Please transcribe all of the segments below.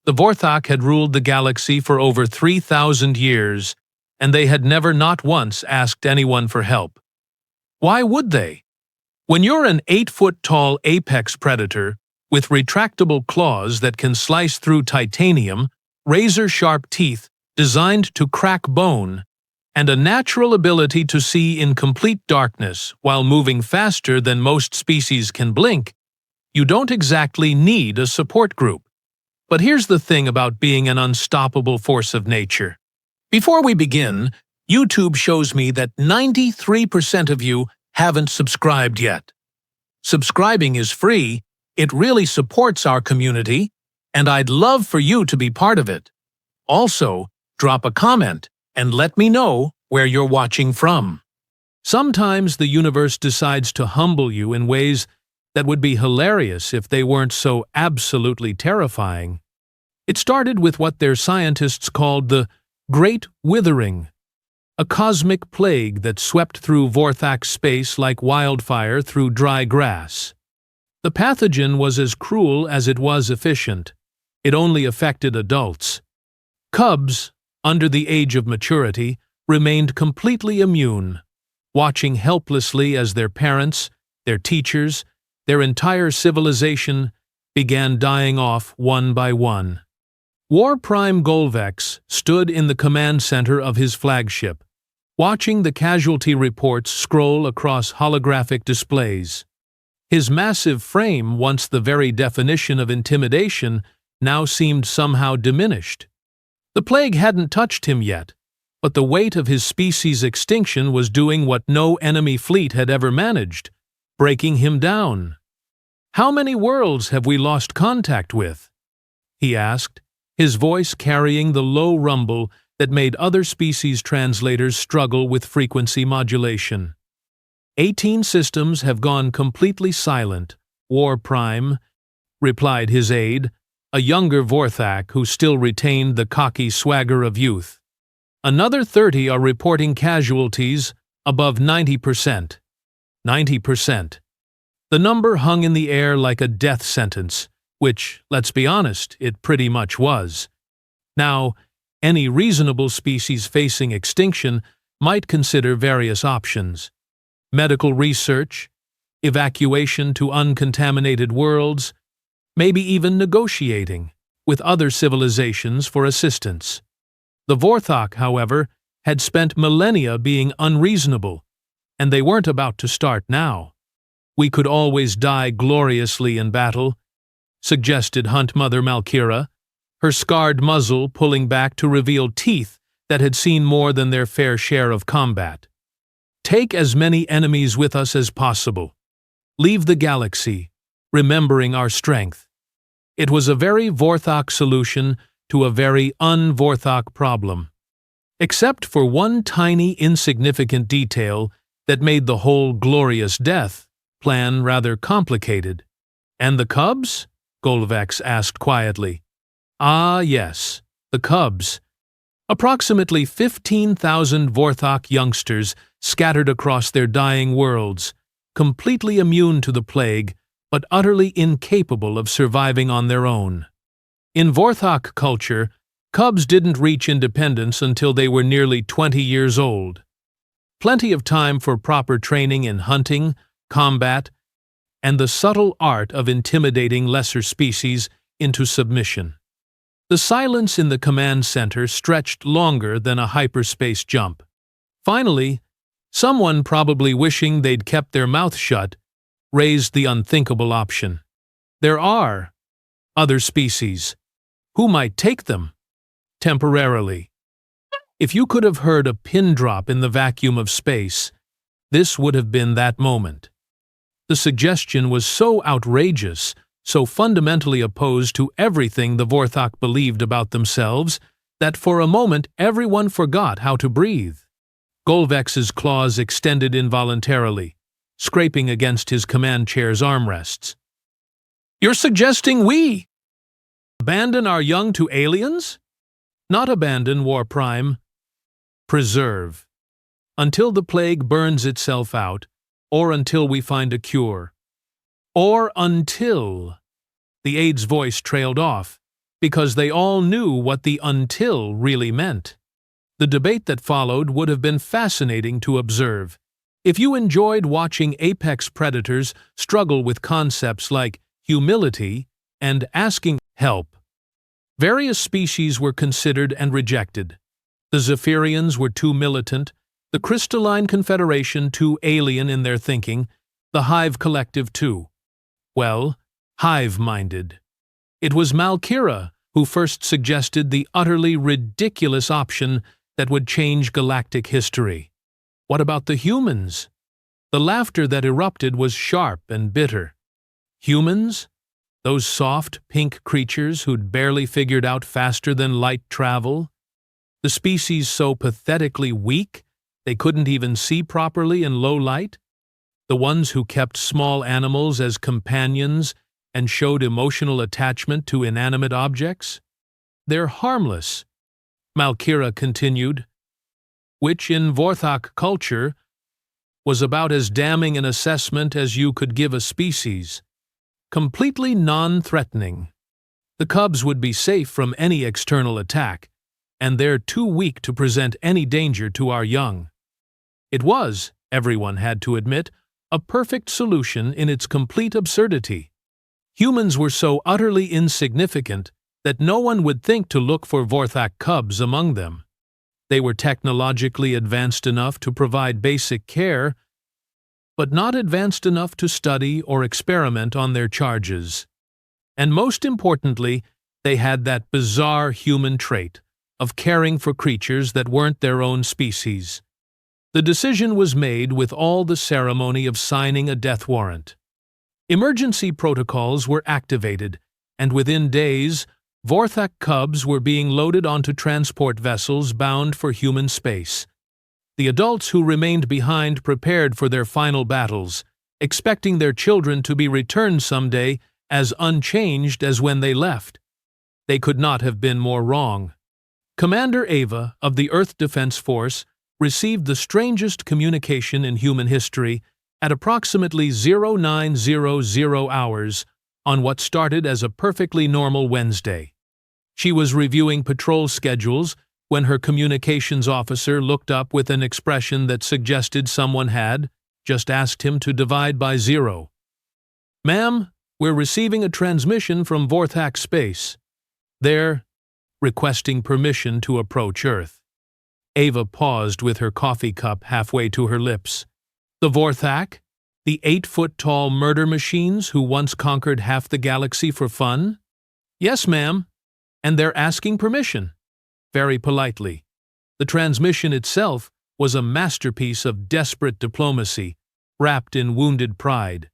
The Vorthach had ruled the galaxy for over 3,000 years, and they had never not once asked anyone for help. Why would they? When you're an 8-foot-tall apex predator with retractable claws that can slice through titanium, razor-sharp teeth designed to crack bone, and a natural ability to see in complete darkness while moving faster than most species can blink, you don't exactly need a support group. But here's the thing about being an unstoppable force of nature. Before we begin, YouTube shows me that 93% of you haven't subscribed yet. Subscribing is free, it really supports our community, and I'd love for you to be part of it. Also, drop a comment and let me know where you're watching from. Sometimes the universe decides to humble you in ways that would be hilarious if they weren't so absolutely terrifying. It started with what their scientists called the Great Withering, a cosmic plague that swept through Vorthach space like wildfire through dry grass. The pathogen was as cruel as it was efficient. It only affected adults. Cubs, under the age of maturity, remained completely immune, watching helplessly as their parents, their teachers, their entire civilization began dying off one by one. War Prime Golvex stood in the command center of his flagship, watching the casualty reports scroll across holographic displays. His massive frame, once the very definition of intimidation, now seemed somehow diminished. The plague hadn't touched him yet, but the weight of his species' extinction was doing what no enemy fleet had ever managed, breaking him down. "How many worlds have we lost contact with?" he asked, his voice carrying the low rumble that made other species translators struggle with frequency modulation. 18 systems have gone completely silent, War Prime, replied his aide, a younger Vorthach who still retained the cocky swagger of youth. Another 30 are reporting casualties above 90%. 90%. The number hung in the air like a death sentence, which, let's be honest, it pretty much was. Now, any reasonable species facing extinction might consider various options: medical research, evacuation to uncontaminated worlds, maybe even negotiating with other civilizations for assistance. The Vorthach, however, had spent millennia being unreasonable, and they weren't about to start now. "We could always die gloriously in battle," suggested Hunt Mother Malkira, her scarred muzzle pulling back to reveal teeth that had seen more than their fair share of combat. "Take as many enemies with us as possible. Leave the galaxy, remembering our strength." It was a very Vorthach solution to a very un-Vorthach problem. Except for one tiny insignificant detail that made the whole glorious death plan rather complicated. "And the cubs?" Golvex asked quietly. "Ah, yes, the cubs. Approximately 15,000 Vorthach youngsters scattered across their dying worlds, completely immune to the plague, but utterly incapable of surviving on their own. In Vorthach culture, cubs didn't reach independence until they were nearly 20 years old. Plenty of time for proper training in hunting, combat, and the subtle art of intimidating lesser species into submission. The silence in the command center stretched longer than a hyperspace jump. Finally, someone, probably wishing they'd kept their mouth shut, raised the unthinkable option. There are other species. Who might take them? Temporarily. If you could have heard a pin drop in the vacuum of space, this would have been that moment. The suggestion was so outrageous, so fundamentally opposed to everything the Vorthach believed about themselves, that for a moment everyone forgot how to breathe. Golvex's claws extended involuntarily, scraping against his command chair's armrests. "You're suggesting we abandon our young to aliens?" "Not abandon, War Prime. Preserve. Until the plague burns itself out, or until we find a cure. Or until—" The aide's voice trailed off, because they all knew what the until really meant. The debate that followed would have been fascinating to observe. If you enjoyed watching apex predators struggle with concepts like humility and asking help, various species were considered and rejected. The Zephyrians were too militant, the Crystalline Confederation too alien in their thinking, the Hive Collective too, well, hive-minded. It was Malkira who first suggested the utterly ridiculous option that would change galactic history. What about the humans? The laughter that erupted was sharp and bitter. Humans? Those soft, pink creatures who'd barely figured out faster than light travel? The species so pathetically weak they couldn't even see properly in low light? The ones who kept small animals as companions and showed emotional attachment to inanimate objects? They're harmless, Malkira continued, which in Vorthach culture was about as damning an assessment as you could give a species. Completely non-threatening. The cubs would be safe from any external attack, and they're too weak to present any danger to our young. It was, everyone had to admit, a perfect solution in its complete absurdity. Humans were so utterly insignificant that no one would think to look for Vorthach cubs among them. They were technologically advanced enough to provide basic care, but not advanced enough to study or experiment on their charges. And most importantly, they had that bizarre human trait of caring for creatures that weren't their own species. The decision was made with all the ceremony of signing a death warrant. Emergency protocols were activated, and within days, Vorthach cubs were being loaded onto transport vessels bound for human space. The adults who remained behind prepared for their final battles, expecting their children to be returned someday as unchanged as when they left. They could not have been more wrong. Commander Ava of the Earth Defense Force received the strangest communication in human history at approximately 0900 hours on what started as a perfectly normal Wednesday. She was reviewing patrol schedules when her communications officer looked up with an expression that suggested someone had just asked him to divide by 0. "Ma'am, we're receiving a transmission from Vorthach space. They're requesting permission to approach Earth." Ava paused with her coffee cup halfway to her lips. The Vorthach? The 8-foot-tall murder machines who once conquered half the galaxy for fun? "Yes, ma'am. And they're asking permission." Very politely. The transmission itself was a masterpiece of desperate diplomacy, wrapped in wounded pride.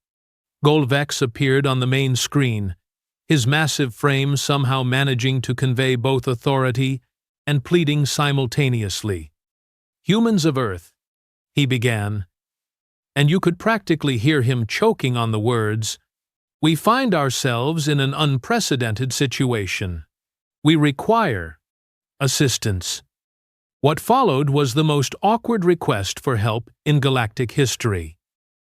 Golvex appeared on the main screen, his massive frame somehow managing to convey both authority and pleading simultaneously. "Humans of Earth," he began, and you could practically hear him choking on the words, "we find ourselves in an unprecedented situation. We require assistance." What followed was the most awkward request for help in galactic history.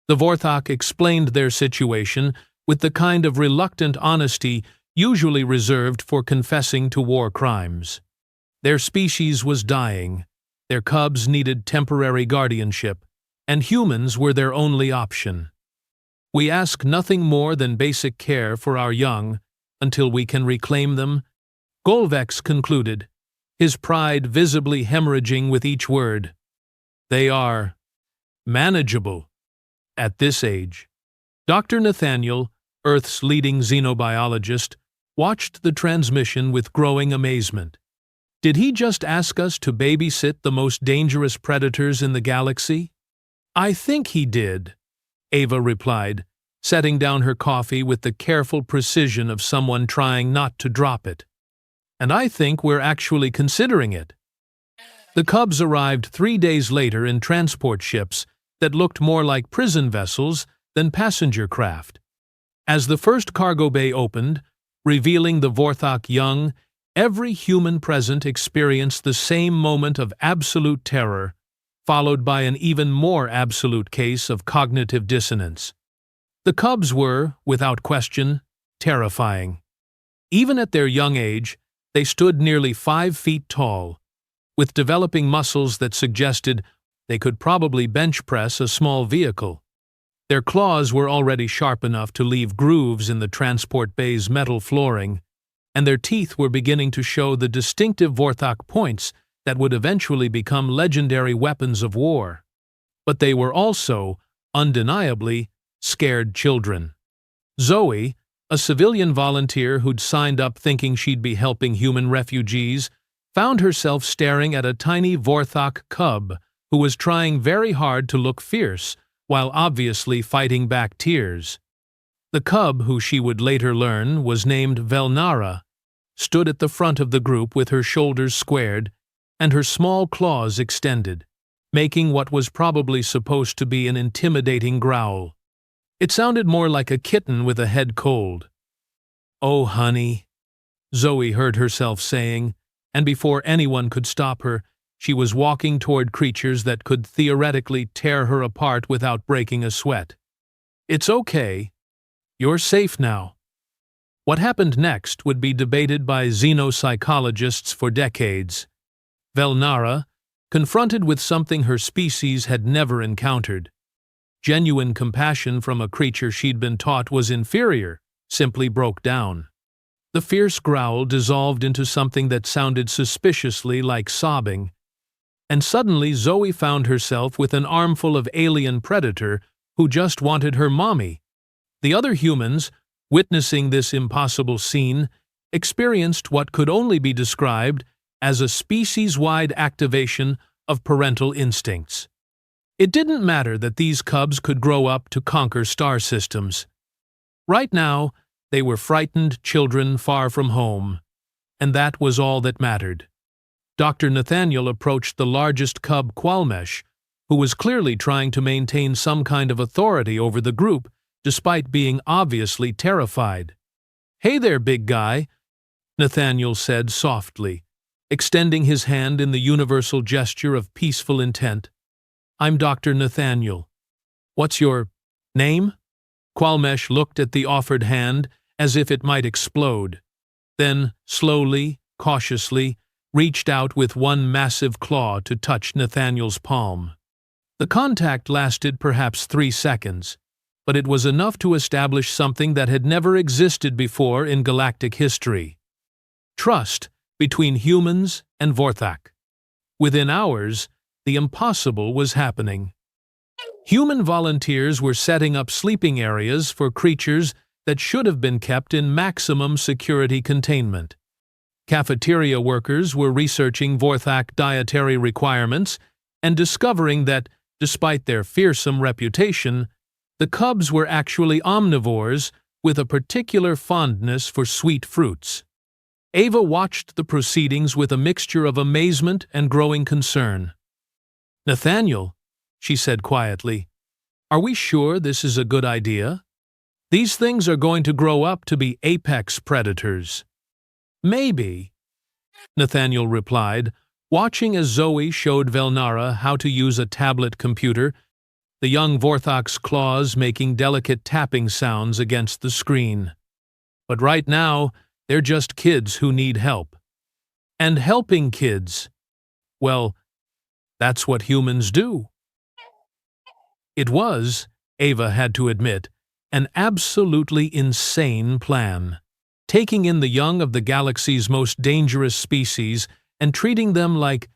The Vorthach explained their situation with the kind of reluctant honesty usually reserved for confessing to war crimes. Their species was dying, their cubs needed temporary guardianship, and humans were their only option. "We ask nothing more than basic care for our young until we can reclaim them," Golvex concluded, his pride visibly hemorrhaging with each word. "They are manageable at this age." Dr. Nathaniel, Earth's leading xenobiologist, watched the transmission with growing amazement. Did he just ask us to babysit the most dangerous predators in the galaxy? "I think he did," Ava replied, setting down her coffee with the careful precision of someone trying not to drop it. "And I think we're actually considering it." The cubs arrived 3 days later in transport ships that looked more like prison vessels than passenger craft. As the first cargo bay opened, revealing the Vorthach young, every human present experienced the same moment of absolute terror, followed by an even more absolute case of cognitive dissonance. The cubs were, without question, terrifying. Even at their young age, they stood nearly 5 feet tall, with developing muscles that suggested they could probably bench press a small vehicle. Their claws were already sharp enough to leave grooves in the transport bay's metal flooring, and their teeth were beginning to show the distinctive Vorthach points that would eventually become legendary weapons of war. But they were also, undeniably, scared children. Zoe, a civilian volunteer who'd signed up thinking she'd be helping human refugees, found herself staring at a tiny Vorthach cub who was trying very hard to look fierce while obviously fighting back tears. The cub, who she would later learn was named Velnara, stood at the front of the group with her shoulders squared and her small claws extended, making what was probably supposed to be an intimidating growl. It sounded more like a kitten with a head cold. "Oh, honey," Zoe heard herself saying, and before anyone could stop her, she was walking toward creatures that could theoretically tear her apart without breaking a sweat. "It's okay. You're safe now." What happened next would be debated by xenopsychologists for decades. Velnara, confronted with something her species had never encountered, genuine compassion from a creature she'd been taught was inferior, simply broke down. The fierce growl dissolved into something that sounded suspiciously like sobbing, and suddenly Zoe found herself with an armful of alien predator who just wanted her mommy. The other humans, witnessing this impossible scene, experienced what could only be described as a species-wide activation of parental instincts. It didn't matter that these cubs could grow up to conquer star systems. Right now, they were frightened children far from home, and that was all that mattered. Dr. Nathaniel approached the largest cub, Qualmesh, who was clearly trying to maintain some kind of authority over the group despite being obviously terrified. "Hey there, big guy," Nathaniel said softly, extending his hand in the universal gesture of peaceful intent. "I'm Dr. Nathaniel. What's your name?" Qualmesh looked at the offered hand as if it might explode, then, slowly, cautiously, reached out with one massive claw to touch Nathaniel's palm. The contact lasted perhaps 3 seconds, but it was enough to establish something that had never existed before in galactic history: trust between humans and Vorthach. Within hours, the impossible was happening. Human volunteers were setting up sleeping areas for creatures that should have been kept in maximum security containment. Cafeteria workers were researching Vorthach dietary requirements and discovering that, despite their fearsome reputation, the cubs were actually omnivores with a particular fondness for sweet fruits. Ava watched the proceedings with a mixture of amazement and growing concern. "Nathaniel," she said quietly, "are we sure this is a good idea? These things are going to grow up to be apex predators." "Maybe," Nathaniel replied, watching as Zoe showed Velnara how to use a tablet computer, the young Vorthach's claws making delicate tapping sounds against the screen. "But right now, they're just kids who need help. And helping kids, well, that's what humans do." It was, Ava had to admit, an absolutely insane plan. Taking in the young of the galaxy's most dangerous species and treating them like,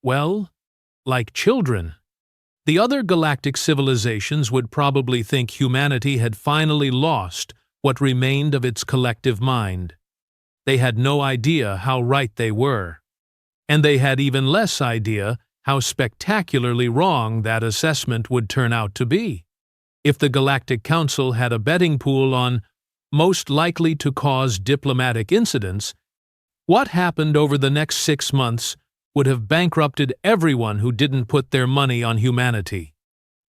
well, like children. The other galactic civilizations would probably think humanity had finally lost what remained of its collective mind. They had no idea how right they were. And they had even less idea how spectacularly wrong that assessment would turn out to be. If the Galactic Council had a betting pool on most likely to cause diplomatic incidents, what happened over the next 6 months would have bankrupted everyone who didn't put their money on humanity.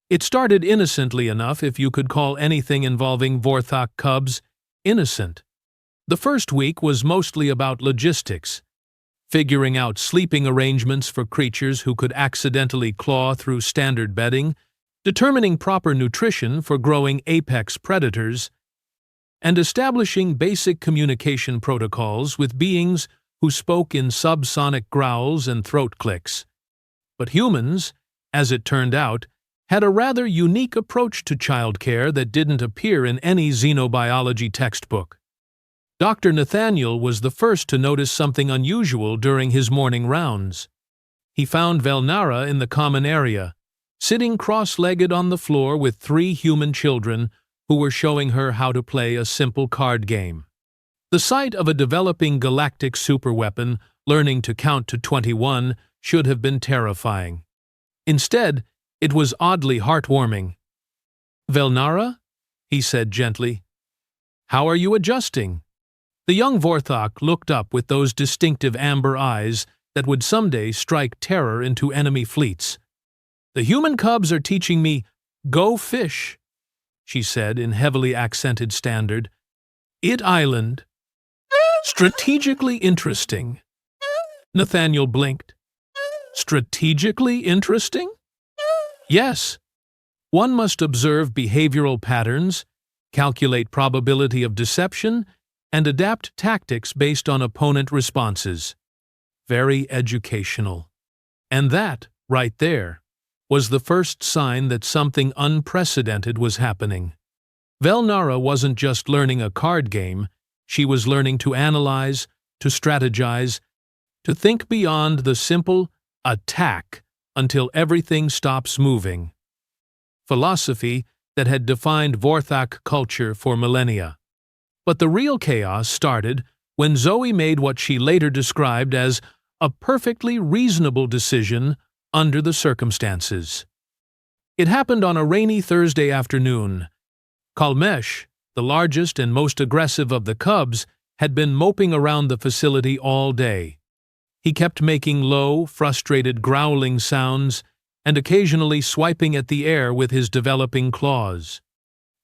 It started innocently enough, if you could call anything involving Vorthach cubs innocent. The first week was mostly about logistics, figuring out sleeping arrangements for creatures who could accidentally claw through standard bedding, determining proper nutrition for growing apex predators, and establishing basic communication protocols with beings who spoke in subsonic growls and throat clicks. But humans, as it turned out, had a rather unique approach to childcare that didn't appear in any xenobiology textbook. Dr. Nathaniel was the first to notice something unusual during his morning rounds. He found Velnara in the common area, sitting cross-legged on the floor with 3 human children who were showing her how to play a simple card game. The sight of a developing galactic superweapon learning to count to 21 should have been terrifying. Instead, it was oddly heartwarming. "Velnara?" he said gently. "How are you adjusting?" The young Vorthach looked up with those distinctive amber eyes that would someday strike terror into enemy fleets. "The human cubs are teaching me, 'Go fish,'" she said in heavily accented standard. "It Island. Strategically interesting." Nathaniel blinked. "Strategically interesting?" "Yes. One must observe behavioral patterns, calculate probability of deception, and adapt tactics based on opponent responses. Very educational." And that, right there, was the first sign that something unprecedented was happening. Velnara wasn't just learning a card game, she was learning to analyze, to strategize, to think beyond the simple attack until everything stops moving. Philosophy that had defined Vorthach culture for millennia. But the real chaos started when Zoe made what she later described as a perfectly reasonable decision under the circumstances. It happened on a rainy Thursday afternoon. Kalmesh, the largest and most aggressive of the cubs, had been moping around the facility all day. He kept making low, frustrated growling sounds and occasionally swiping at the air with his developing claws.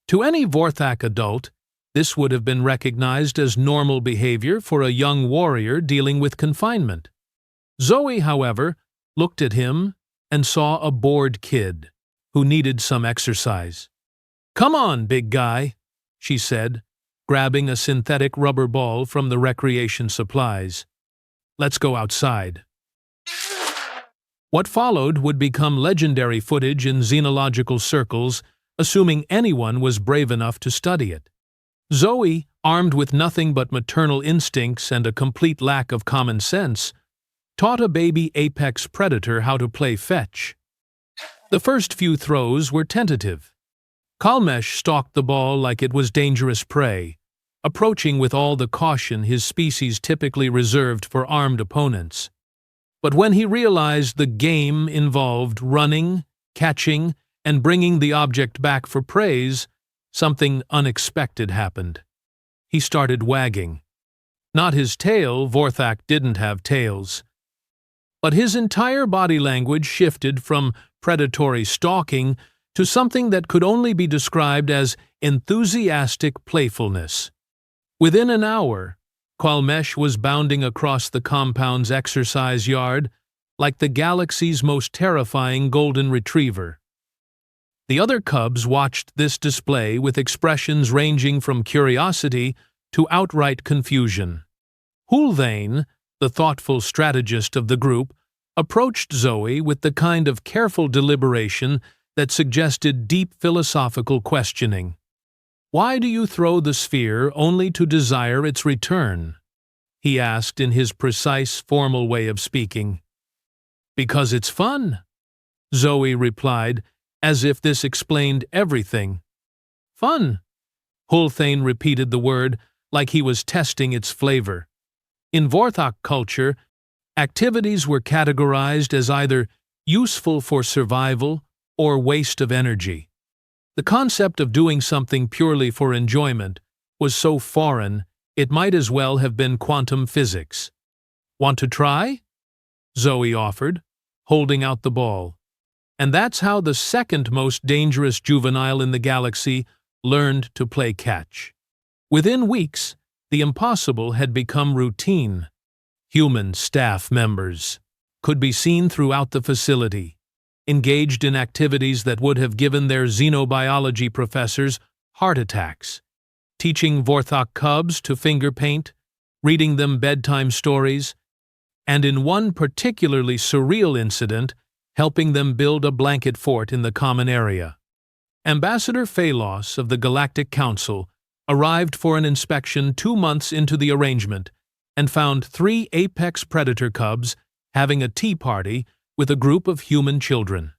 To any Vorthach adult, this would have been recognized as normal behavior for a young warrior dealing with confinement. Zoe, however, looked at him and saw a bored kid who needed some exercise. "Come on, big guy," she said, grabbing a synthetic rubber ball from the recreation supplies. "Let's go outside." What followed would become legendary footage in xenological circles, assuming anyone was brave enough to study it. Zoe, armed with nothing but maternal instincts and a complete lack of common sense, taught a baby apex predator how to play fetch. The first few throws were tentative. Kalmesh stalked the ball like it was dangerous prey, approaching with all the caution his species typically reserved for armed opponents. But when he realized the game involved running, catching, and bringing the object back for praise, something unexpected happened. He started wagging. Not his tail, Vorthach didn't have tails. But his entire body language shifted from predatory stalking to something that could only be described as enthusiastic playfulness. Within an hour, Kalmesh was bounding across the compound's exercise yard like the galaxy's most terrifying golden retriever. The other cubs watched this display with expressions ranging from curiosity to outright confusion. Hulvain, the thoughtful strategist of the group, approached Zoe with the kind of careful deliberation that suggested deep philosophical questioning. "Why do you throw the sphere only to desire its return?" he asked in his precise, formal way of speaking. "Because it's fun," Zoe replied, as if this explained everything. "Fun," Hulvain repeated the word like he was testing its flavor. In Vorthach culture, activities were categorized as either useful for survival or waste of energy. The concept of doing something purely for enjoyment was so foreign it might as well have been quantum physics. "Want to try?" Zoe offered, holding out the ball. And that's how the second most dangerous juvenile in the galaxy learned to play catch. Within weeks, the impossible had become routine. Human staff members could be seen throughout the facility, engaged in activities that would have given their xenobiology professors heart attacks. teaching Vorthach cubs to finger paint, reading them bedtime stories, and in one particularly surreal incident, helping them build a blanket fort in the common area. Ambassador Phalos of the Galactic Council arrived for an inspection 2 months into the arrangement and found 3 apex predator cubs having a tea party with a group of human children.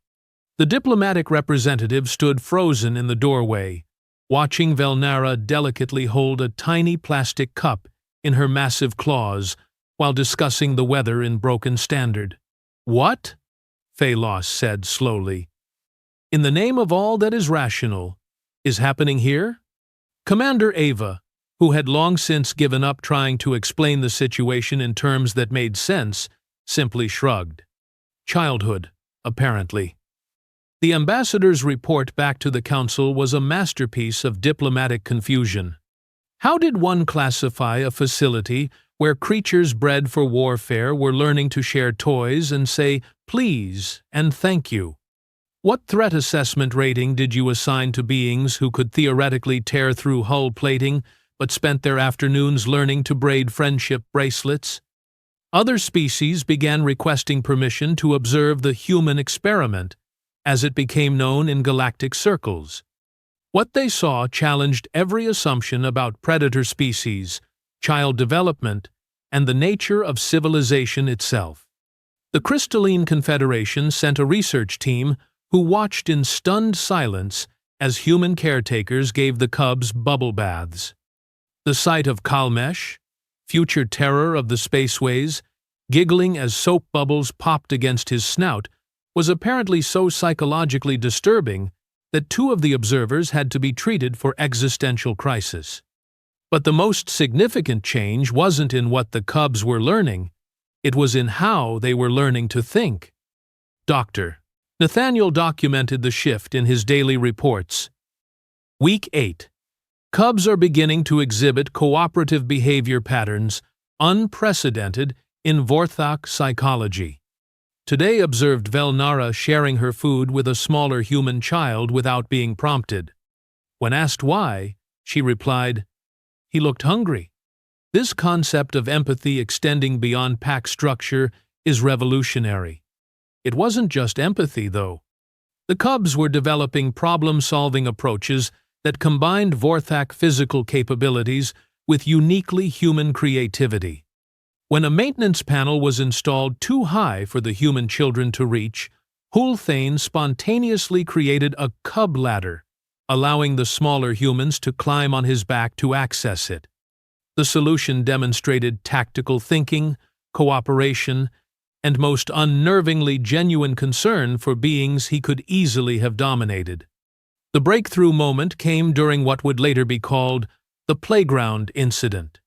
The diplomatic representative stood frozen in the doorway, watching Velnara delicately hold a tiny plastic cup in her massive claws while discussing the weather in broken standard. "What?" Phalos said slowly. "In the name of all that is rational, is happening here?" Commander Ava, who had long since given up trying to explain the situation in terms that made sense, simply shrugged. Childhood, apparently. The ambassador's report back to the council was a masterpiece of diplomatic confusion. How did one classify a facility where creatures bred for warfare were learning to share toys and say please and thank you? What threat assessment rating did you assign to beings who could theoretically tear through hull plating but spent their afternoons learning to braid friendship bracelets? Other species began requesting permission to observe the human experiment, as it became known in galactic circles. What they saw challenged every assumption about predator species, child development, and the nature of civilization itself. The Crystalline Confederation sent a research team who watched in stunned silence as human caretakers gave the cubs bubble baths. The sight of Kalmesh, future terror of the spaceways, giggling as soap bubbles popped against his snout, was apparently so psychologically disturbing that 2 of the observers had to be treated for existential crisis. But the most significant change wasn't in what the cubs were learning, it was in how they were learning to think. Dr. Nathaniel documented the shift in his daily reports. Week 8. Cubs are beginning to exhibit cooperative behavior patterns unprecedented in Vorthach psychology. Today observed Velnara sharing her food with a smaller human child without being prompted. When asked why, she replied, "He looked hungry." This concept of empathy extending beyond pack structure is revolutionary. It wasn't just empathy, though. The cubs were developing problem-solving approaches that combined Vorthach physical capabilities with uniquely human creativity. When a maintenance panel was installed too high for the human children to reach, Hulthane spontaneously created a cub ladder, allowing the smaller humans to climb on his back to access it. The solution demonstrated tactical thinking, cooperation, and most unnervingly genuine concern for beings he could easily have dominated. The breakthrough moment came during what would later be called the playground incident.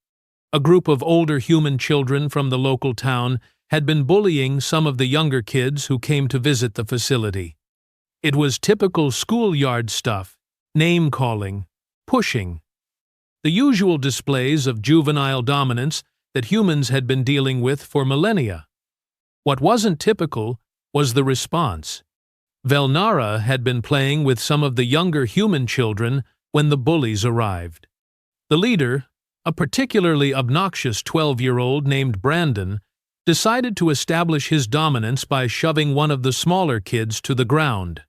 A group of older human children from the local town had been bullying some of the younger kids who came to visit the facility. It was typical schoolyard stuff, name-calling, pushing, the usual displays of juvenile dominance that humans had been dealing with for millennia. What wasn't typical was the response. Velnara had been playing with some of the younger human children when the bullies arrived. The leader, a particularly obnoxious 12-year-old named Brandon, decided to establish his dominance by shoving one of the smaller kids to the ground.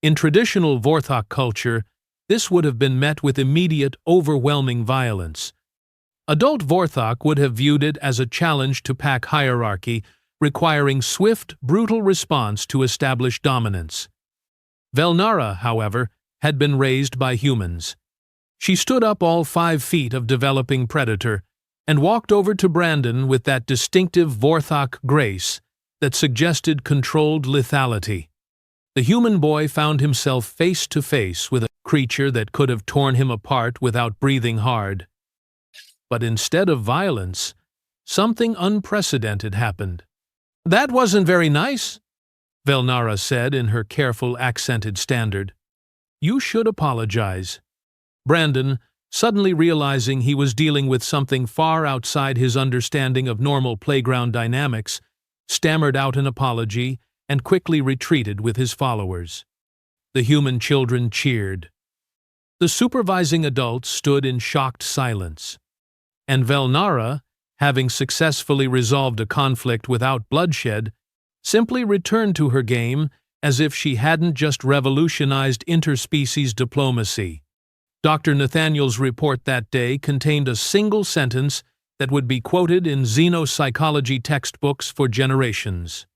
In traditional Vorthach culture, this would have been met with immediate, overwhelming violence. Adult Vorthach would have viewed it as a challenge to pack hierarchy, requiring swift, brutal response to establish dominance. Velnara, however, had been raised by humans. She stood up all 5 feet of developing predator and walked over to Brandon with that distinctive Vorthach grace that suggested controlled lethality. The human boy found himself face to face with a creature that could have torn him apart without breathing hard. But instead of violence, something unprecedented happened. "That wasn't very nice," Velnara said in her careful accented standard. "You should apologize." Brandon, suddenly realizing he was dealing with something far outside his understanding of normal playground dynamics, stammered out an apology and quickly retreated with his followers. The human children cheered. The supervising adults stood in shocked silence, and Velnara, having successfully resolved a conflict without bloodshed, simply returned to her game as if she hadn't just revolutionized interspecies diplomacy. Dr. Nathaniel's report that day contained a single sentence that would be quoted in xenopsychology textbooks for generations.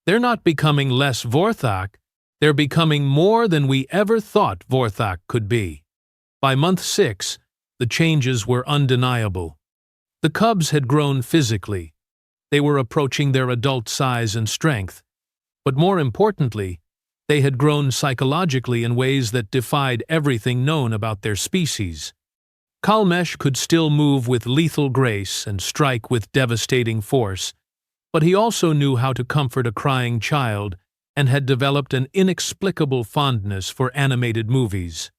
They're not becoming less Vorthach, they're becoming more than we ever thought Vorthach could be. By month 6, the changes were undeniable. The cubs had grown physically. They were approaching their adult size and strength. But more importantly, they had grown psychologically in ways that defied everything known about their species. Kalmesh could still move with lethal grace and strike with devastating force, but he also knew how to comfort a crying child and had developed an inexplicable fondness for animated movies.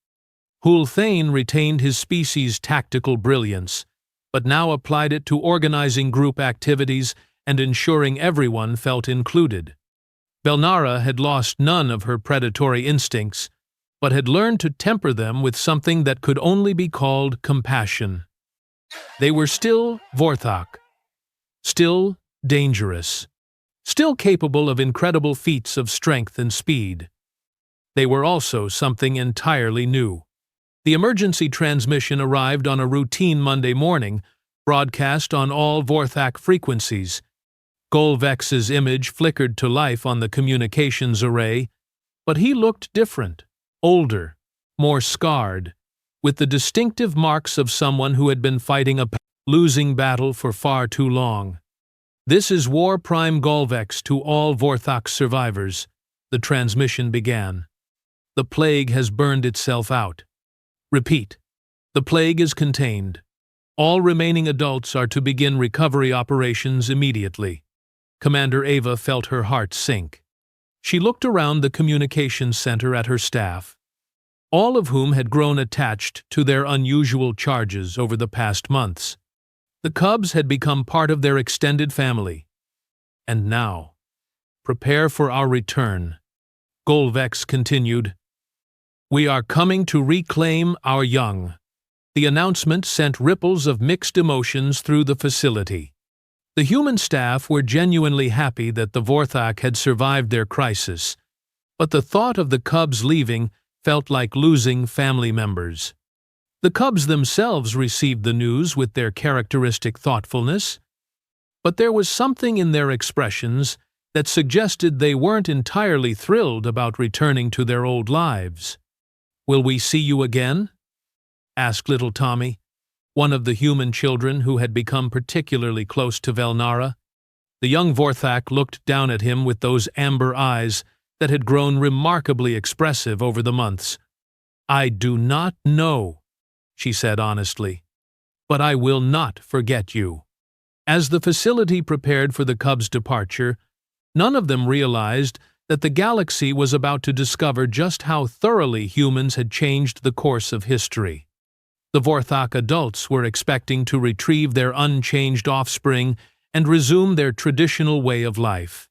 Hulthane retained his species' tactical brilliance, but now applied it to organizing group activities and ensuring everyone felt included. Velnara had lost none of her predatory instincts, but had learned to temper them with something that could only be called compassion. They were still Vorthach, still dangerous, still capable of incredible feats of strength and speed. They were also something entirely new. The emergency transmission arrived on a routine Monday morning, broadcast on all Vorthach frequencies. Golvex's image flickered to life on the communications array, but he looked different, older, more scarred, with the distinctive marks of someone who had been fighting a losing battle for far too long. "This is War Prime Golvex to all Vorthach survivors," the transmission began. "The plague has burned itself out. Repeat, the plague is contained. All remaining adults are to begin recovery operations immediately." Commander Ava felt her heart sink. She looked around the communications center at her staff, all of whom had grown attached to their unusual charges over the past months. The cubs had become part of their extended family. And now, prepare for our return. Golvex continued. "We are coming to reclaim our young." The announcement sent ripples of mixed emotions through the facility. The human staff were genuinely happy that the Vorthach had survived their crisis, but the thought of the cubs leaving felt like losing family members. The cubs themselves received the news with their characteristic thoughtfulness, but there was something in their expressions that suggested they weren't entirely thrilled about returning to their old lives. "Will we see you again?" asked little Tommy, one of the human children who had become particularly close to Velnara. The young Vorthach looked down at him with those amber eyes that had grown remarkably expressive over the months. "I do not know," she said honestly, "but I will not forget you." As the facility prepared for the cubs' departure, none of them realized that the galaxy was about to discover just how thoroughly humans had changed the course of history. The Vorthach adults were expecting to retrieve their unchanged offspring and resume their traditional way of life.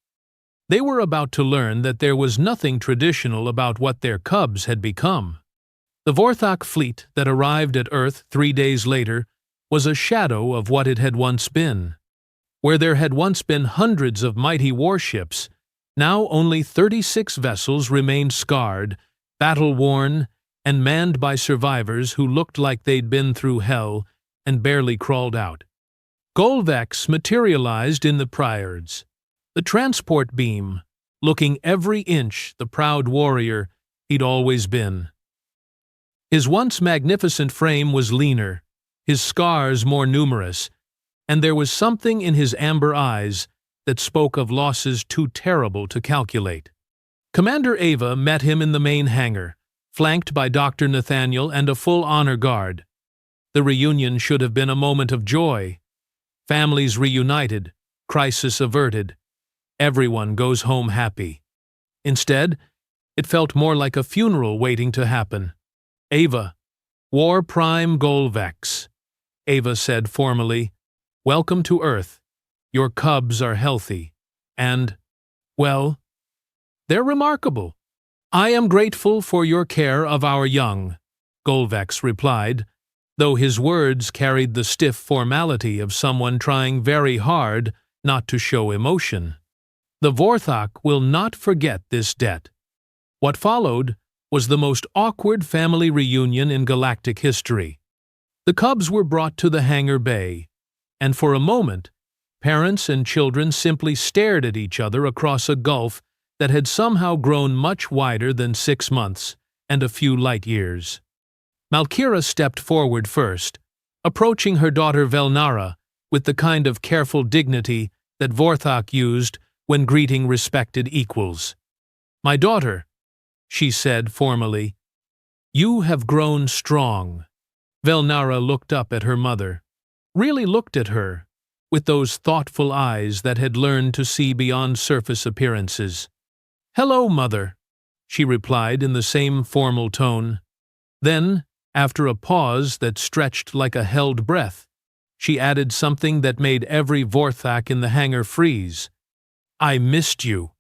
They were about to learn that there was nothing traditional about what their cubs had become. The Vorthach fleet that arrived at Earth 3 days later was a shadow of what it had once been. Where there had once been hundreds of mighty warships, now only 36 vessels remained scarred, battle-worn, and manned by survivors who looked like they'd been through hell and barely crawled out. Golvex materialized in the Priords, the transport beam, looking every inch the proud warrior he'd always been. His once magnificent frame was leaner, his scars more numerous, and there was something in his amber eyes that spoke of losses too terrible to calculate. Commander Ava met him in the main hangar, flanked by Dr. Nathaniel and a full honor guard. The reunion should have been a moment of joy. Families reunited, crisis averted. Everyone goes home happy. Instead, it felt more like a funeral waiting to happen. "Ava, War Prime Golvex," Ava said formally, "welcome to Earth. Your cubs are healthy. And, well, they're remarkable. I am grateful for your care of our young." Golvex replied, though his words carried the stiff formality of someone trying very hard not to show emotion. The Vorthach will not forget this debt. What followed was the most awkward family reunion in galactic history. The cubs were brought to the hangar bay, and for a moment, parents and children simply stared at each other across a gulf that had somehow grown much wider than 6 months and a few light years. Malkira stepped forward first, approaching her daughter Velnara with the kind of careful dignity that Vorthach used when greeting respected equals. "My daughter," she said formally, "you have grown strong." Velnara looked up at her mother, really looked at her, with those thoughtful eyes that had learned to see beyond surface appearances. "Hello, mother," she replied in the same formal tone. Then, after a pause that stretched like a held breath, she added something that made every Vorthach in the hangar freeze. "I missed you."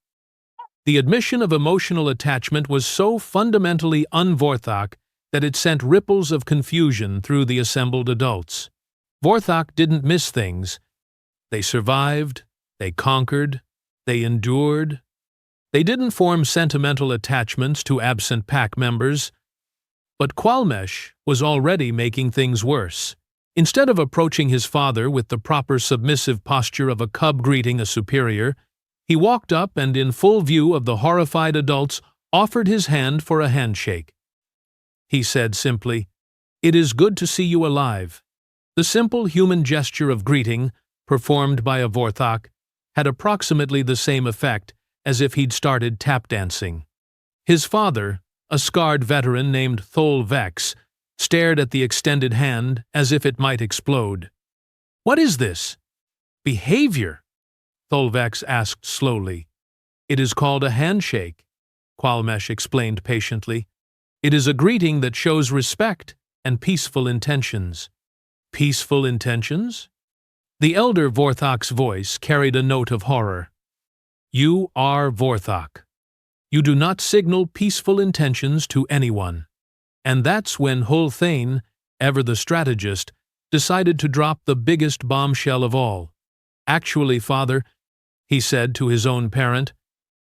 The admission of emotional attachment was so fundamentally un-Vorthach that it sent ripples of confusion through the assembled adults. Vorthach didn't miss things. They survived, they conquered, they endured. They didn't form sentimental attachments to absent pack members. But Qualmesh was already making things worse. Instead of approaching his father with the proper submissive posture of a cub greeting a superior, he walked up and, in full view of the horrified adults, offered his hand for a handshake. He said simply, "It is good to see you alive." The simple human gesture of greeting, performed by a Vorthach, had approximately the same effect as if he'd started tap dancing. His father, a scarred veteran named Tholvex, stared at the extended hand as if it might explode. "What is this?" "Behavior," Tholvex asked slowly. "It is called a handshake," Qualmesh explained patiently. "It is a greeting that shows respect and peaceful intentions." "Peaceful intentions?" The elder Vorthach's voice carried a note of horror. "You are Vorthach. You do not signal peaceful intentions to anyone." And that's when Hulthane, ever the strategist, decided to drop the biggest bombshell of all. "Actually, father," he said to his own parent,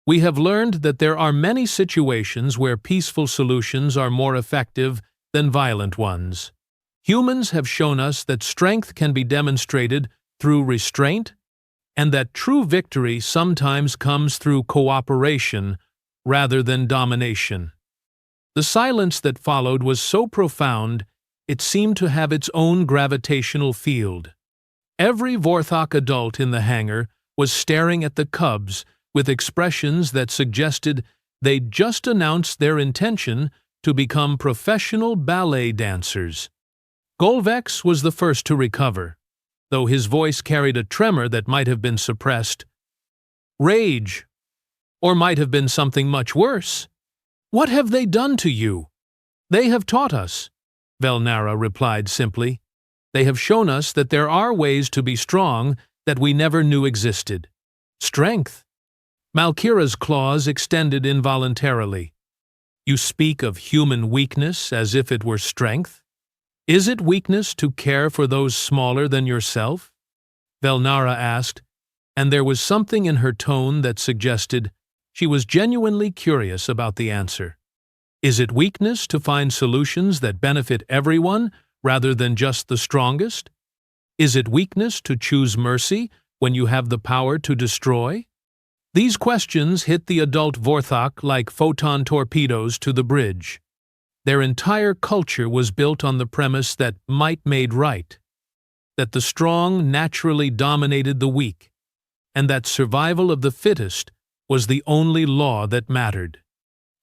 "we have learned that there are many situations where peaceful solutions are more effective than violent ones. Humans have shown us that strength can be demonstrated through restraint, and that true victory sometimes comes through cooperation rather than domination." The silence that followed was so profound it seemed to have its own gravitational field. Every Vorthach adult in the hangar was staring at the cubs with expressions that suggested they'd just announced their intention to become professional ballet dancers. Golvex was the first to recover, though his voice carried a tremor that might have been suppressed. "Rage. Or might have been something much worse. What have they done to you?" "They have taught us," Velnara replied simply. "They have shown us that there are ways to be strong that we never knew existed." "Strength?" Malkira's claws extended involuntarily. "You speak of human weakness as if it were strength? Is it weakness to care for those smaller than yourself?" Velnara asked, and there was something in her tone that suggested she was genuinely curious about the answer. "Is it weakness to find solutions that benefit everyone rather than just the strongest? Is it weakness to choose mercy when you have the power to destroy?" These questions hit the adult Vorthach like photon torpedoes to the bridge. Their entire culture was built on the premise that might made right, that the strong naturally dominated the weak, and that survival of the fittest was the only law that mattered.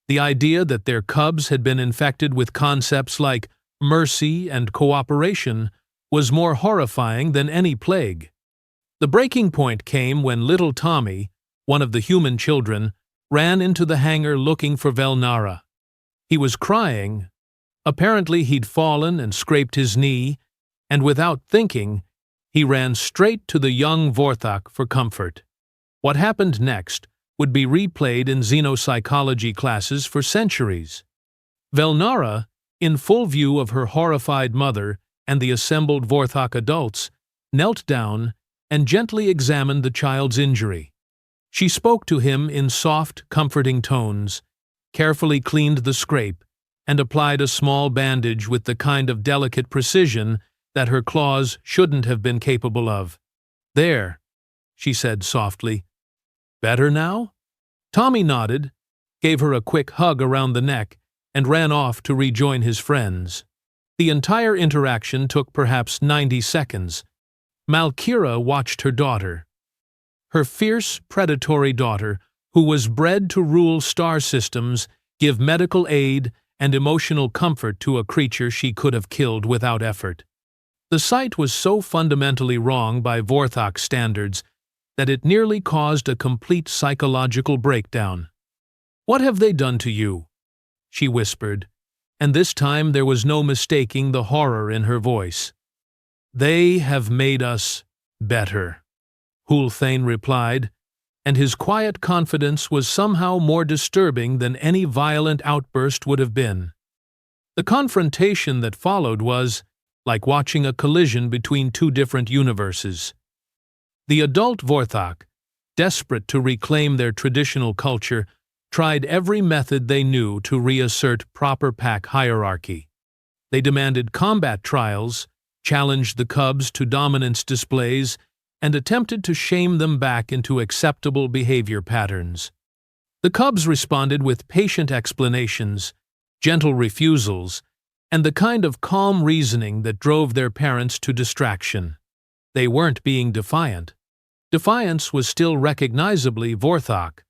The idea that their cubs had been infected with concepts like mercy and cooperation was more horrifying than any plague. The breaking point came when little Tommy, one of the human children, ran into the hangar looking for Velnara. He was crying. Apparently he'd fallen and scraped his knee, and without thinking, he ran straight to the young Vorthach for comfort. What happened next would be replayed in xenopsychology classes for centuries. Velnara, in full view of her horrified mother and the assembled Vorthach adults, knelt down and gently examined the child's injury. She spoke to him in soft, comforting tones, carefully cleaned the scrape, and applied a small bandage with the kind of delicate precision that her claws shouldn't have been capable of. "There," she said softly. "Better now?" Tommy nodded, gave her a quick hug around the neck, and ran off to rejoin his friends. The entire interaction took perhaps 90 seconds. Malkira watched her daughter. Her fierce, predatory daughter, who was bred to rule star systems, give medical aid and emotional comfort to a creature she could have killed without effort. The sight was so fundamentally wrong by Vorthach standards that it nearly caused a complete psychological breakdown. "What have they done to you?" she whispered, and this time there was no mistaking the horror in her voice. "They have made us better," Hulthane replied, and his quiet confidence was somehow more disturbing than any violent outburst would have been. The confrontation that followed was like watching a collision between two different universes. The adult Vorthach, desperate to reclaim their traditional culture, tried every method they knew to reassert proper pack hierarchy. They demanded combat trials, challenged the cubs to dominance displays, and attempted to shame them back into acceptable behavior patterns. The cubs responded with patient explanations, gentle refusals, and the kind of calm reasoning that drove their parents to distraction. They weren't being defiant. Defiance was still recognizably Vorthach.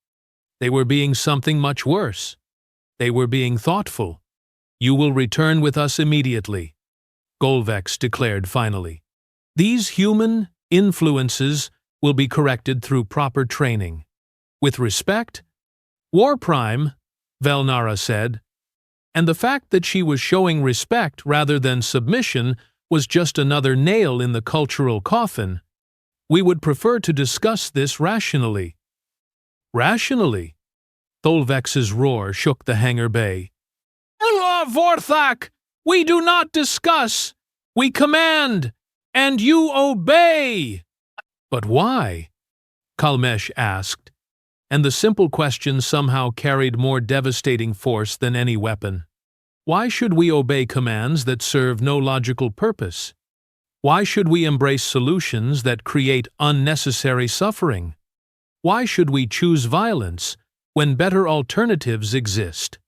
They were being something much worse. They were being thoughtful. "You will return with us immediately," Golvex declared finally. "These human influences will be corrected through proper training. With respect?" "War Prime," Velnara said, and the fact that she was showing respect rather than submission was just another nail in the cultural coffin. "We would prefer to discuss this rationally." "Rationally?" Tholvex's roar shook the hangar bay. "Vorthach, we do not discuss. We command, and you obey." "But why?" Kalmesh asked, and the simple question somehow carried more devastating force than any weapon. Why should we obey commands that serve no logical purpose? Why should we embrace solutions that create unnecessary suffering? Why should we choose violence when better alternatives exist?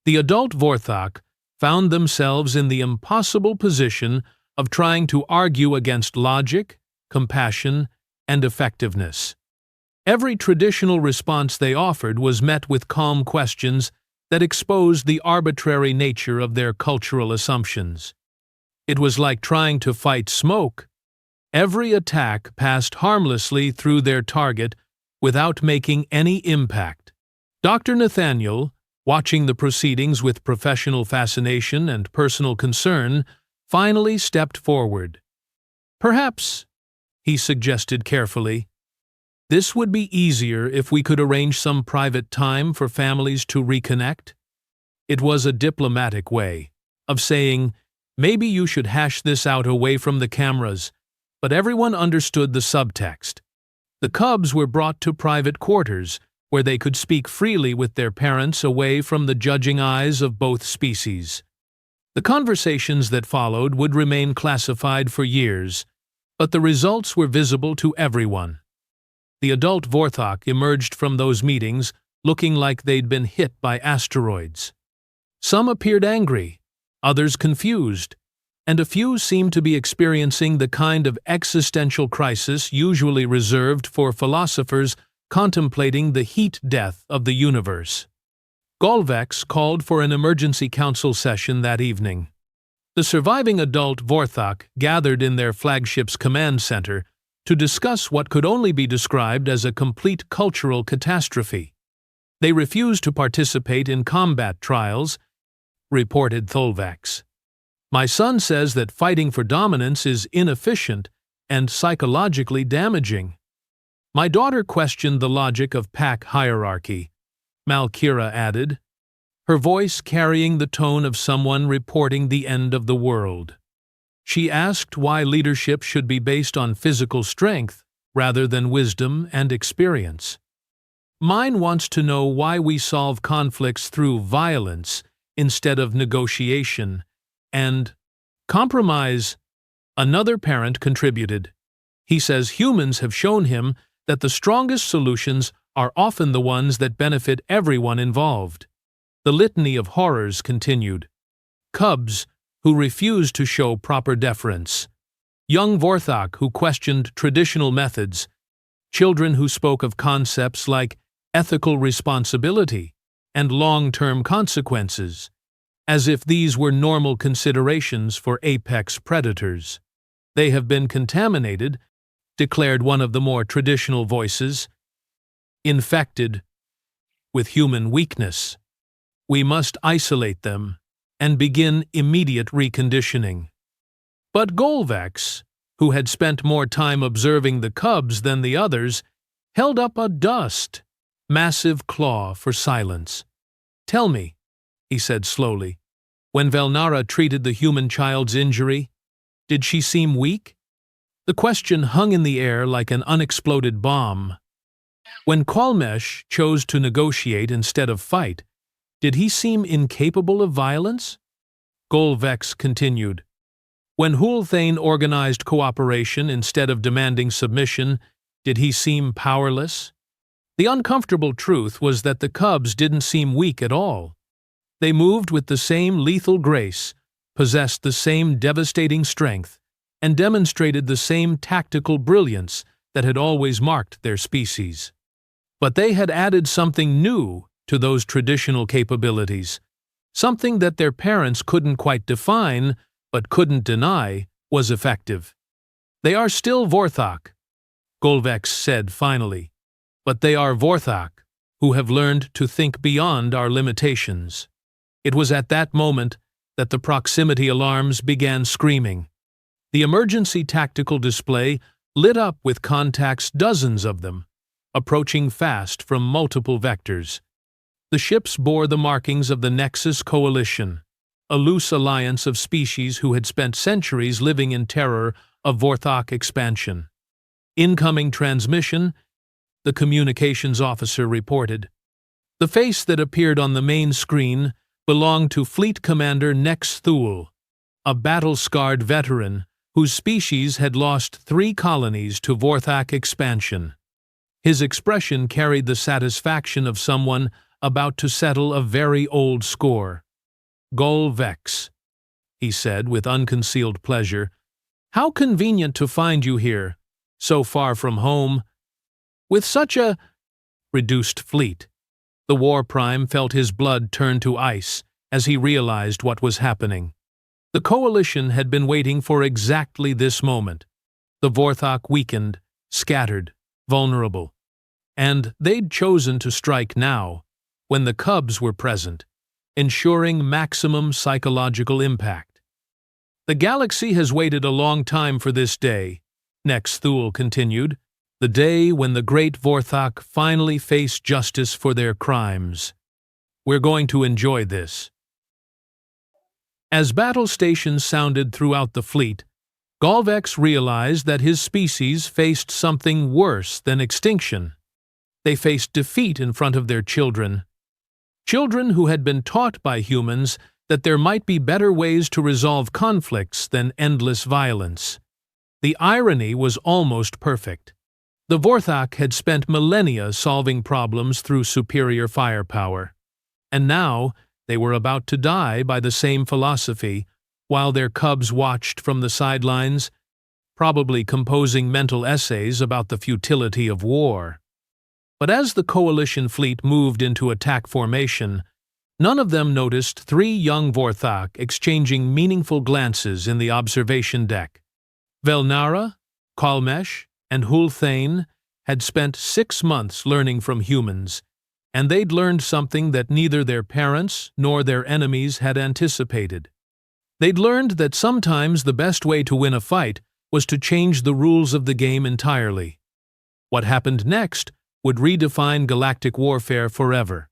The adult Vorthach found themselves in the impossible position of trying to argue against logic, compassion, and effectiveness. Every traditional response they offered was met with calm questions that exposed the arbitrary nature of their cultural assumptions. It was like trying to fight smoke. Every attack passed harmlessly through their target without making any impact. Dr. Nathaniel, watching the proceedings with professional fascination and personal concern, finally stepped forward. "Perhaps," he suggested carefully, "this would be easier if we could arrange some private time for families to reconnect." It was a diplomatic way of saying, "Maybe you should hash this out away from the cameras," but everyone understood the subtext. The cubs were brought to private quarters, where they could speak freely with their parents away from the judging eyes of both species. The conversations that followed would remain classified for years, but the results were visible to everyone. The adult Vorthach emerged from those meetings looking like they'd been hit by asteroids. Some appeared angry, others confused, and a few seemed to be experiencing the kind of existential crisis usually reserved for philosophers contemplating the heat death of the universe. Golvex called for an emergency council session that evening. The surviving adult Vorthach gathered in their flagship's command center to discuss what could only be described as a complete cultural catastrophe. They refused to participate in combat trials, reported Tholvex. "My son says that fighting for dominance is inefficient and psychologically damaging." "My daughter questioned the logic of pack hierarchy," Malkira added. her voice carrying the tone of someone reporting the end of the world. She asked why leadership should be based on physical strength rather than wisdom and experience. Mine wants to know why we solve conflicts through violence instead of negotiation and compromise. Another parent contributed. He says humans have shown him that the strongest solutions are often the ones that benefit everyone involved. The litany of horrors continued. Cubs who refused to show proper deference. Young Vorthach who questioned traditional methods. Children who spoke of concepts like ethical responsibility and long-term consequences, as if these were normal considerations for apex predators. They have been contaminated, declared one of the more traditional voices, infected with human weakness. We must isolate them and begin immediate reconditioning. But Golvex, who had spent more time observing the cubs than the others, held up a massive claw for silence. "Tell me," he said slowly, "when Velnara treated the human child's injury, did she seem weak?" The question hung in the air like an unexploded bomb. When Kalmesh chose to negotiate instead of fight, did he seem incapable of violence? Golvex continued. When Hulthane organized cooperation instead of demanding submission, did he seem powerless? The uncomfortable truth was that the cubs didn't seem weak at all. They moved with the same lethal grace, possessed the same devastating strength, and demonstrated the same tactical brilliance that had always marked their species. But they had added something new to those traditional capabilities, something that their parents couldn't quite define, but couldn't deny, was effective. "They are still Vorthach," Golvex said finally, "but they are Vorthach, who have learned to think beyond our limitations." It was at that moment that the proximity alarms began screaming. The emergency tactical display lit up with contacts, dozens of them, approaching fast from multiple vectors. The ships bore the markings of the Nexus Coalition, a loose alliance of species who had spent centuries living in terror of Vorthach expansion. "Incoming transmission," the communications officer reported. The face that appeared on the main screen belonged to Fleet Commander Nex Thule, a battle-scarred veteran whose species had lost 3 colonies to Vorthach expansion. His expression carried the satisfaction of someone about to settle a very old score. "Golvex," he said with unconcealed pleasure, "how convenient to find you here, so far from home, with such a reduced fleet." The War Prime felt his blood turn to ice as he realized what was happening. The Coalition had been waiting for exactly this moment. The Vorthach weakened, scattered, vulnerable. And they'd chosen to strike now, when the cubs were present, ensuring maximum psychological impact. "The galaxy has waited a long time for this day," Nex Thule continued, "the day when the great Vorthach finally face justice for their crimes. We're going to enjoy this." As battle stations sounded throughout the fleet, Golvex realized that his species faced something worse than extinction. They faced defeat in front of their children. Children who had been taught by humans that there might be better ways to resolve conflicts than endless violence. The irony was almost perfect. The Vorthach had spent millennia solving problems through superior firepower. And now they were about to die by the same philosophy, while their cubs watched from the sidelines, probably composing mental essays about the futility of war. But as the Coalition fleet moved into attack formation, none of them noticed 3 young Vorthach exchanging meaningful glances in the observation deck. Velnara, Kalmesh, and Hulthane had spent 6 months learning from humans, and they'd learned something that neither their parents nor their enemies had anticipated. They'd learned that sometimes the best way to win a fight was to change the rules of the game entirely. What happened next would redefine galactic warfare forever.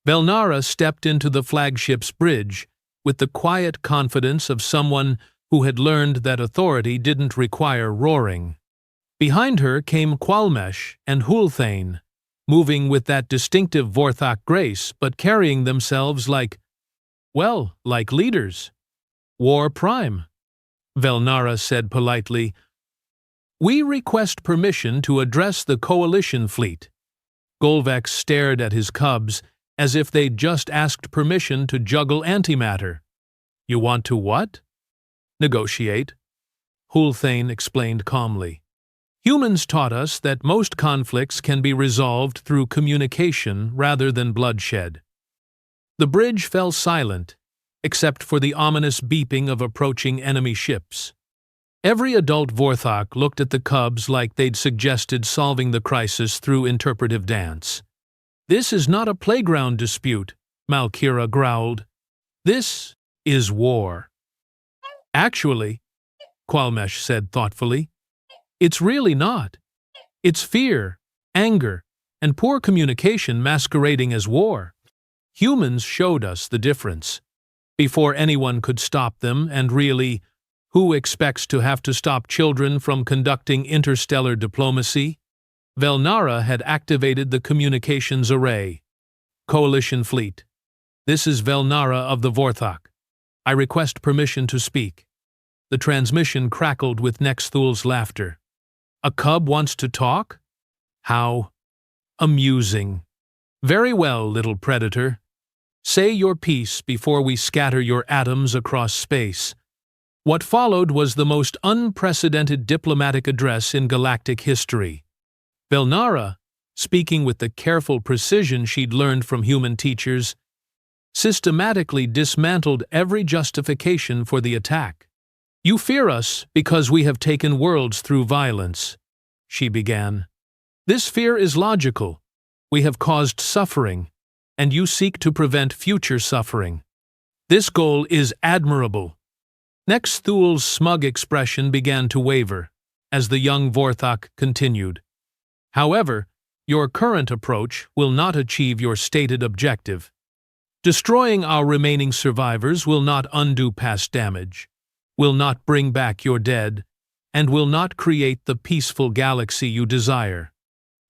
Velnara stepped into the flagship's bridge with the quiet confidence of someone who had learned that authority didn't require roaring. Behind her came Qualmesh and Hulthane, moving with that distinctive Vorthach grace but carrying themselves like leaders. War Prime, Velnara said politely. We request permission to address the coalition fleet. Golvex stared at his cubs as if they'd just asked permission to juggle antimatter. You want to what? Negotiate, Hulthane explained calmly. Humans taught us that most conflicts can be resolved through communication rather than bloodshed. The bridge fell silent, except for the ominous beeping of approaching enemy ships. Every adult Vorthach looked at the cubs like they'd suggested solving the crisis through interpretive dance. This is not a playground dispute, Malkira growled. This is war. Actually, Qualmesh said thoughtfully, it's really not. It's fear, anger, and poor communication masquerading as war. Humans showed us the difference. Before anyone could stop them, and really, who expects to have to stop children from conducting interstellar diplomacy? Velnara had activated the communications array. Coalition Fleet. This is Velnara of the Vorthach. I request permission to speak. The transmission crackled with Nexthul's laughter. A cub wants to talk? How amusing. Very well, little predator. Say your piece before we scatter your atoms across space. What followed was the most unprecedented diplomatic address in galactic history. Velnara, speaking with the careful precision she'd learned from human teachers, systematically dismantled every justification for the attack. You fear us because we have taken worlds through violence, she began. This fear is logical. We have caused suffering, and you seek to prevent future suffering. This goal is admirable. Nexthul's smug expression began to waver as the young Vorthach continued. However, your current approach will not achieve your stated objective. Destroying our remaining survivors will not undo past damage, will not bring back your dead, and will not create the peaceful galaxy you desire.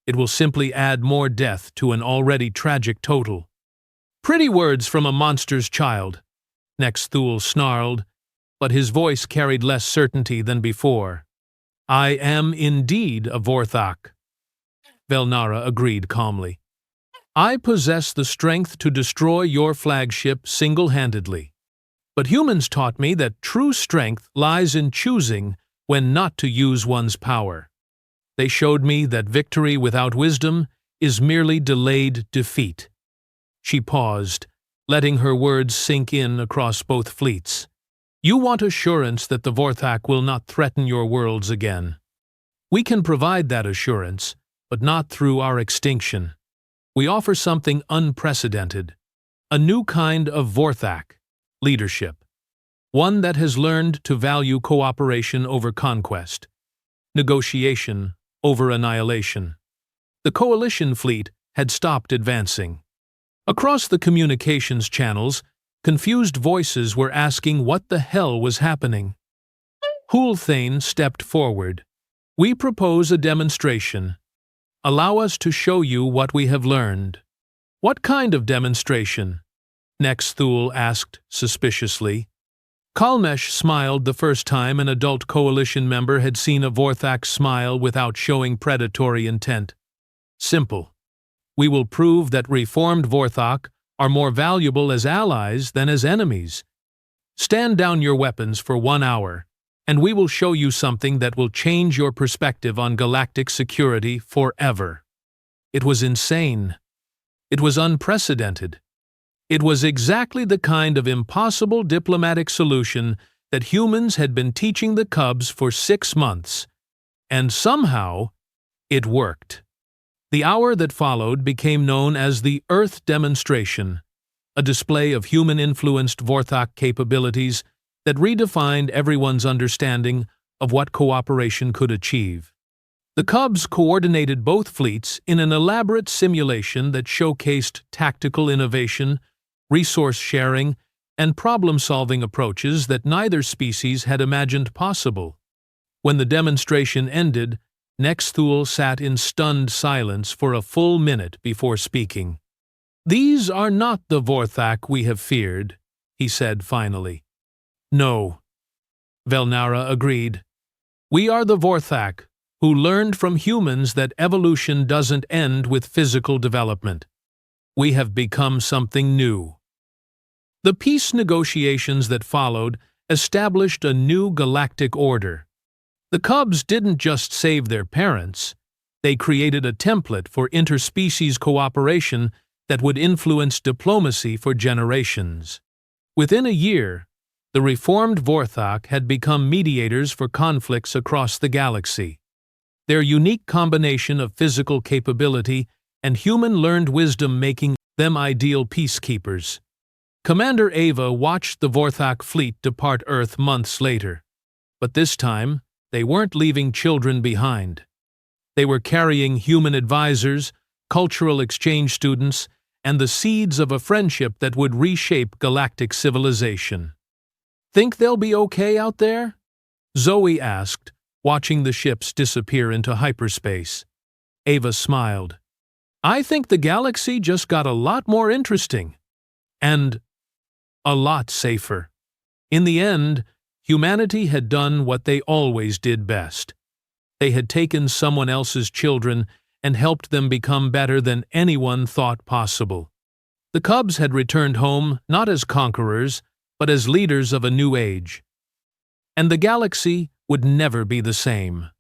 It will simply add more death to an already tragic total. Pretty words from a monster's child, Nexthul snarled, but his voice carried less certainty than before. I am indeed a Vorthach, Velnara agreed calmly. I possess the strength to destroy your flagship single-handedly. But humans taught me that true strength lies in choosing when not to use one's power. They showed me that victory without wisdom is merely delayed defeat. She paused, letting her words sink in across both fleets. You want assurance that the Vorthach will not threaten your worlds again. We can provide that assurance, but not through our extinction. We offer something unprecedented, a new kind of Vorthach, leadership, one that has learned to value cooperation over conquest, negotiation over annihilation. The coalition fleet had stopped advancing. Across the communications channels, confused voices were asking what the hell was happening. Hulthane stepped forward. We propose a demonstration. Allow us to show you what we have learned. What kind of demonstration? Nexthul asked suspiciously. Qualmesh smiled the first time an adult coalition member had seen a Vorthach smile without showing predatory intent. Simple. We will prove that reformed Vorthach are more valuable as allies than as enemies. Stand down your weapons for 1 hour, and we will show you something that will change your perspective on galactic security forever. It was insane. It was unprecedented. It was exactly the kind of impossible diplomatic solution that humans had been teaching the cubs for 6 months. And somehow, it worked. The hour that followed became known as the Earth Demonstration, a display of human-influenced Vorthach capabilities that redefined everyone's understanding of what cooperation could achieve. The Cubs coordinated both fleets in an elaborate simulation that showcased tactical innovation, resource sharing, and problem-solving approaches that neither species had imagined possible. When the demonstration ended, Nexthul sat in stunned silence for a full minute before speaking. "These are not the Vorthach we have feared," he said finally. "No," Velnara agreed. "We are the Vorthach, who learned from humans that evolution doesn't end with physical development. We have become something new." The peace negotiations that followed established a new galactic order. The Cubs didn't just save their parents, they created a template for interspecies cooperation that would influence diplomacy for generations. Within a year, the reformed Vorthach had become mediators for conflicts across the galaxy. Their unique combination of physical capability and human-learned wisdom making them ideal peacekeepers. Commander Ava watched the Vorthach fleet depart Earth months later. But this time, they weren't leaving children behind. They were carrying human advisors, cultural exchange students, and the seeds of a friendship that would reshape galactic civilization. "Think they'll be okay out there?" Zoe asked, watching the ships disappear into hyperspace. Ava smiled. "I think the galaxy just got a lot more interesting. And a lot safer." In the end, humanity had done what they always did best. They had taken someone else's children and helped them become better than anyone thought possible. The Cubs had returned home not as conquerors, but as leaders of a new age. And the galaxy would never be the same.